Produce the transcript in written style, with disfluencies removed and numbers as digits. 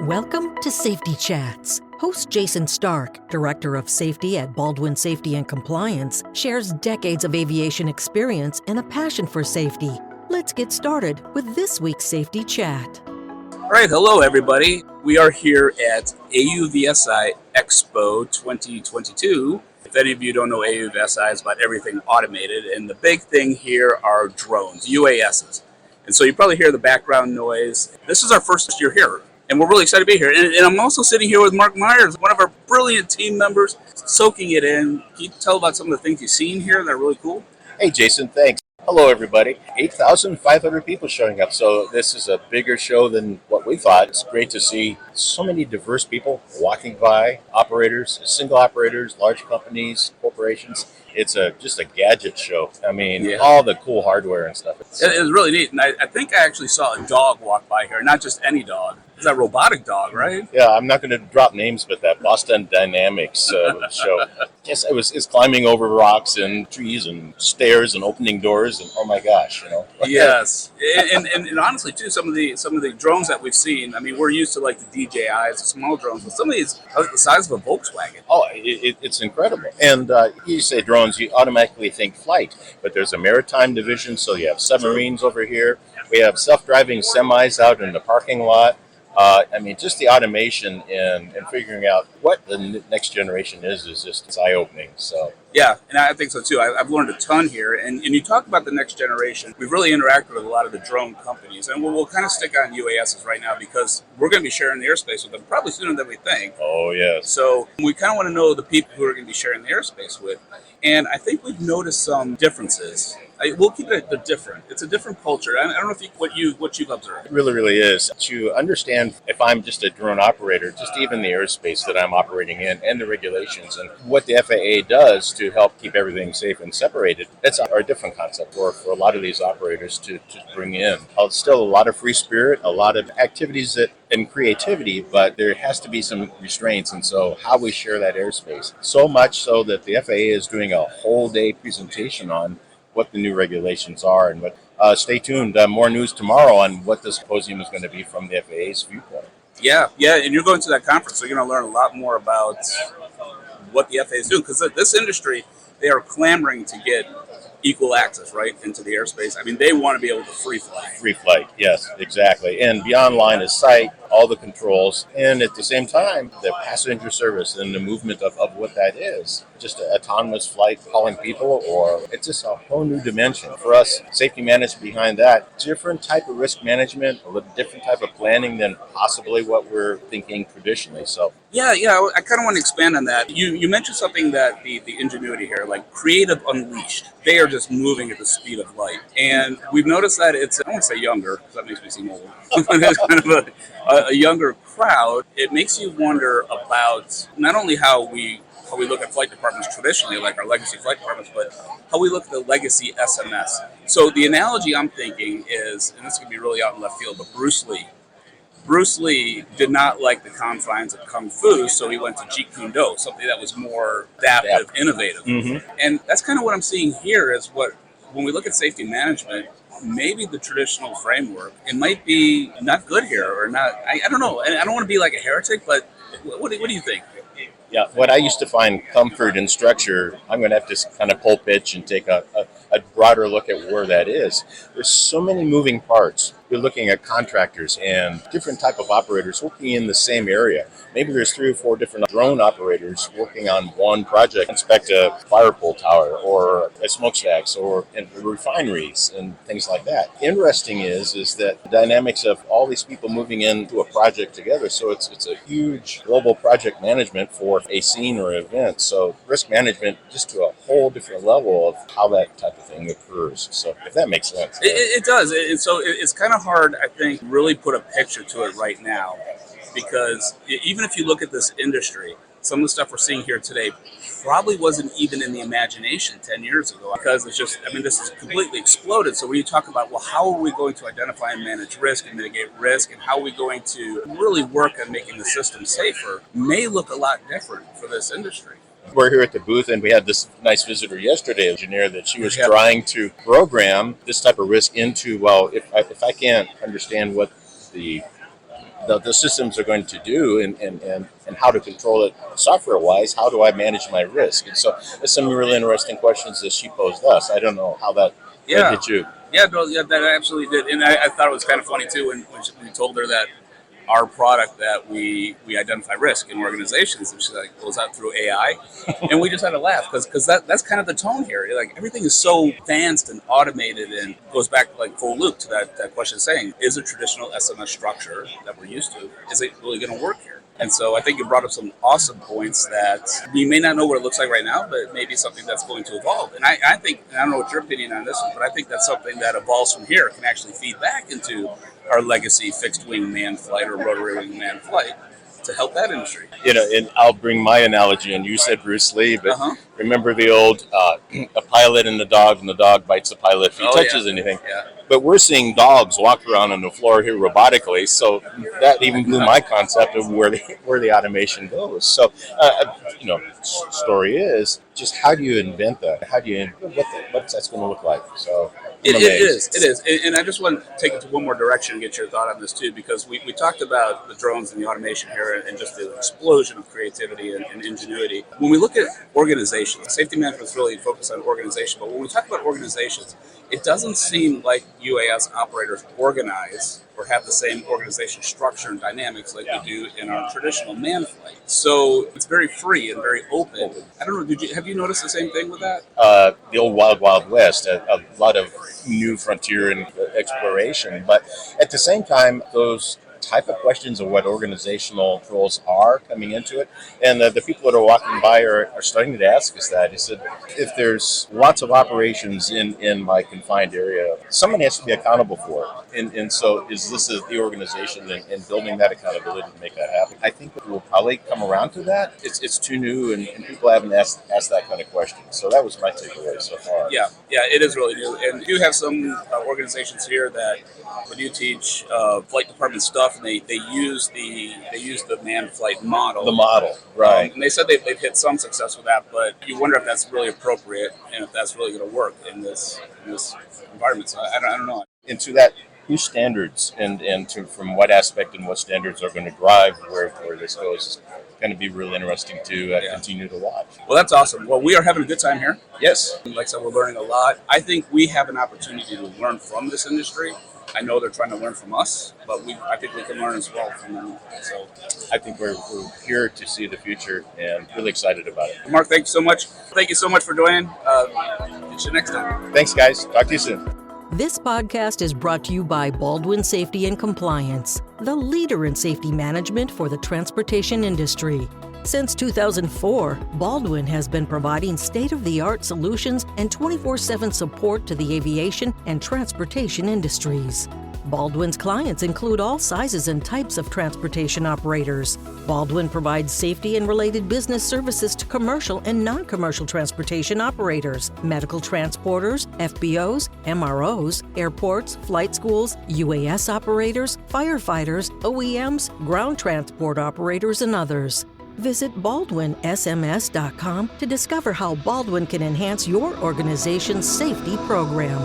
Welcome to Safety Chats. Host Jason Stark, Director of Safety at Baldwin Safety and Compliance, shares decades of aviation experience and a passion for safety. Let's get started with this week's Safety Chat. All right, hello everybody. We are here at AUVSI Expo 2022. If any of you don't know, AUVSI is about everything automated, and the big thing here are drones, UASs. And so you probably hear the background noise. This is our first year here, and we're really excited to be here. And I'm also sitting here with Mark Myers, one of our brilliant team members, soaking it in. Can you tell about some of the things you've seen here that are really cool? Hey, Jason, thanks. Hello, everybody. 8,500 people showing up. So this is a bigger show than what we thought. It's great to see so many diverse people walking by, operators, single operators, large companies, corporations. It's just a gadget show. I mean, all the cool hardware and stuff. It's really neat. And I think I actually saw a dog walk by here, not just any dog. It's a robotic dog, right? Yeah, I'm not going to drop names, but that Boston Dynamics show. Yes, it's climbing over rocks and trees and stairs and opening doors and oh my gosh, you know. Yes, and honestly too, some of the drones that we've seen. I mean, we're used to like the DJIs, the small drones, but some of these are the size of a Volkswagen. Oh, it's incredible. And you say drones, you automatically think flight, but there's a maritime division, so you have submarines over here. We have self-driving semis out in the parking lot. I mean, just the automation and figuring out what the next generation is just it's eye-opening. So yeah, and I think so too. I've learned a ton here. And you talk about the next generation. We've really interacted with a lot of the drone companies. And we'll kind of stick on UASs right now because we're going to be sharing the airspace with them probably sooner than we think. Oh, yes. So we kind of want to know the people who are going to be sharing the airspace with. And I think we've noticed some differences. We'll keep it different. It's a different culture. I don't know what you've observed. It really is. To understand if I'm just a drone operator, just even the airspace that I'm operating in and the regulations and what the FAA does to help keep everything safe and separated, that's a different concept for a lot of these operators to bring in. It's still a lot of free spirit, a lot of activities and creativity, but there has to be some restraints. And so how we share that airspace, so much so that the FAA is doing a whole day presentation on what the new regulations are. And stay tuned. More news tomorrow on what the symposium is going to be from the FAA's viewpoint. Yeah, and you're going to that conference, so you're going to learn a lot more about what the FAA is doing, because this industry, they are clamoring to get equal access, right, into the airspace. I mean, they want to be able to free fly. Free flight, yes, exactly. And beyond line of sight, all the controls, and at the same time, the passenger service and the movement of what that is. Just an autonomous flight hauling people, or it's just a whole new dimension. For us, safety management behind that, different type of risk management, a little different type of planning than possibly what we're thinking traditionally. So yeah, I kind of want to expand on that. You mentioned something that the ingenuity here, like creative unleashed. They are just moving at the speed of light. And we've noticed that it's, I won't say younger, because that makes me seem old, but it's kind of a younger crowd. It makes you wonder about not only how we look at flight departments traditionally, like our legacy flight departments, but how we look at the legacy SMS. So the analogy I'm thinking is, and this could be really out in left field, but Bruce Lee did not like the confines of Kung Fu, so he went to Jeet Kune Do, something that was more adaptive, innovative. Mm-hmm. And that's kind of what I'm seeing here is when we look at safety management, maybe the traditional framework, it might be not good here or not. I don't know. And I don't want to be like a heretic, but what do you think? Yeah, what I used to find comfort in structure, I'm going to have to kind of pull pitch and take a broader look at where that is. There's so many moving parts. You're looking at contractors and different type of operators working in the same area. Maybe there's 3 or 4 different drone operators working on one project, inspect a fire pole tower or a smokestacks or refineries and things like that. Interesting is that the dynamics of all these people moving into a project together. So it's a huge global project management for a scene or event. So risk management just to a whole different level of how that type of thing occurs. So if that makes sense. It does. So it's kind of hard, I think, really put a picture to it right now, because even if you look at this industry, some of the stuff we're seeing here today probably wasn't even in the imagination 10 years ago, because it's just, I mean, this has completely exploded. So when you talk about, well, how are we going to identify and manage risk and mitigate risk, and how are we going to really work on making the system safer, may look a lot different for this industry. We're here at the booth, and we had this nice visitor yesterday, engineer, that she was trying to program this type of risk into, well, if I can't understand what the the systems are going to do, and how to control it software-wise. How do I manage my risk? And so there's some really interesting questions that she posed us. I don't know how that hit you. Yeah, no, yeah, that absolutely did. And I thought it was kind of funny, too, when we told her that our product, that we identify risk in organizations, and she's like, goes out through AI. And we just had to laugh because that's kind of the tone here. Like, everything is so advanced and automated, and goes back like full loop to that question saying, is a traditional SMS structure that we're used to, is it really going to work here? And so I think you brought up some awesome points that we may not know what it looks like right now, but it may be something that's going to evolve. And I think, and I don't know what your opinion on this is, but I think that's something that evolves from here, can actually feed back into our legacy fixed wing manned flight or rotary wing manned flight to help that industry. And I'll bring my analogy, and you said Bruce Lee, but remember the old a pilot and the dog bites the pilot if he touches anything. Yeah. But we're seeing dogs walk around on the floor here robotically, so that even blew my concept of where the automation goes. So, story is just, how do you invent that? How do you what's that's going to look like? So it is, and I just want to take it to one more direction and get your thought on this too, because we talked about the drones and the automation here, and just the explosion of creativity and ingenuity. When we look at organizations, safety management is really focused on organization, but when we talk about organizations, it doesn't seem like UAS operators organize or have the same organization structure and dynamics like we do in our traditional manned flight. So it's very free and very open. I don't know, have you noticed the same thing with that? The old Wild Wild West, a lot of new frontier and exploration, but at the same time, those type of questions of what organizational roles are coming into it. And the people that are walking by are starting to ask us that. He said, if there's lots of operations in my confined area, someone has to be accountable for it. And so is this the organization and building that accountability to make that happen? I think we'll probably come around to that. It's too new, and people haven't asked that kind of question. So that was my takeaway so far. Yeah, it is really new. And you have some organizations here that when you teach flight department stuff, and they use the manned flight model. The model, right. And they said they've hit some success with that, but you wonder if that's really appropriate and if that's really going to work in this environment. So I don't know. And to that, whose standards and from what aspect and what standards are going to drive where this goes is going to be really interesting to continue to watch. Well, that's awesome. Well, we are having a good time here. Yes. Like I said, we're learning a lot. I think we have an opportunity to learn from this industry. I know they're trying to learn from us, but I think we can learn as well from them. So I think we're here to see the future and really excited about it. Mark, thank you so much. Thank you so much for joining. See you next time. Thanks, guys. Talk to you soon. This podcast is brought to you by Baldwin Safety and Compliance, the leader in safety management for the transportation industry. Since 2004, Baldwin has been providing state-of-the-art solutions and 24/7 support to the aviation and transportation industries. Baldwin's clients include all sizes and types of transportation operators. Baldwin provides safety and related business services to commercial and non-commercial transportation operators, medical transporters, FBOs, MROs, airports, flight schools, UAS operators, firefighters, OEMs, ground transport operators, and others. Visit BaldwinSMS.com to discover how Baldwin can enhance your organization's safety program.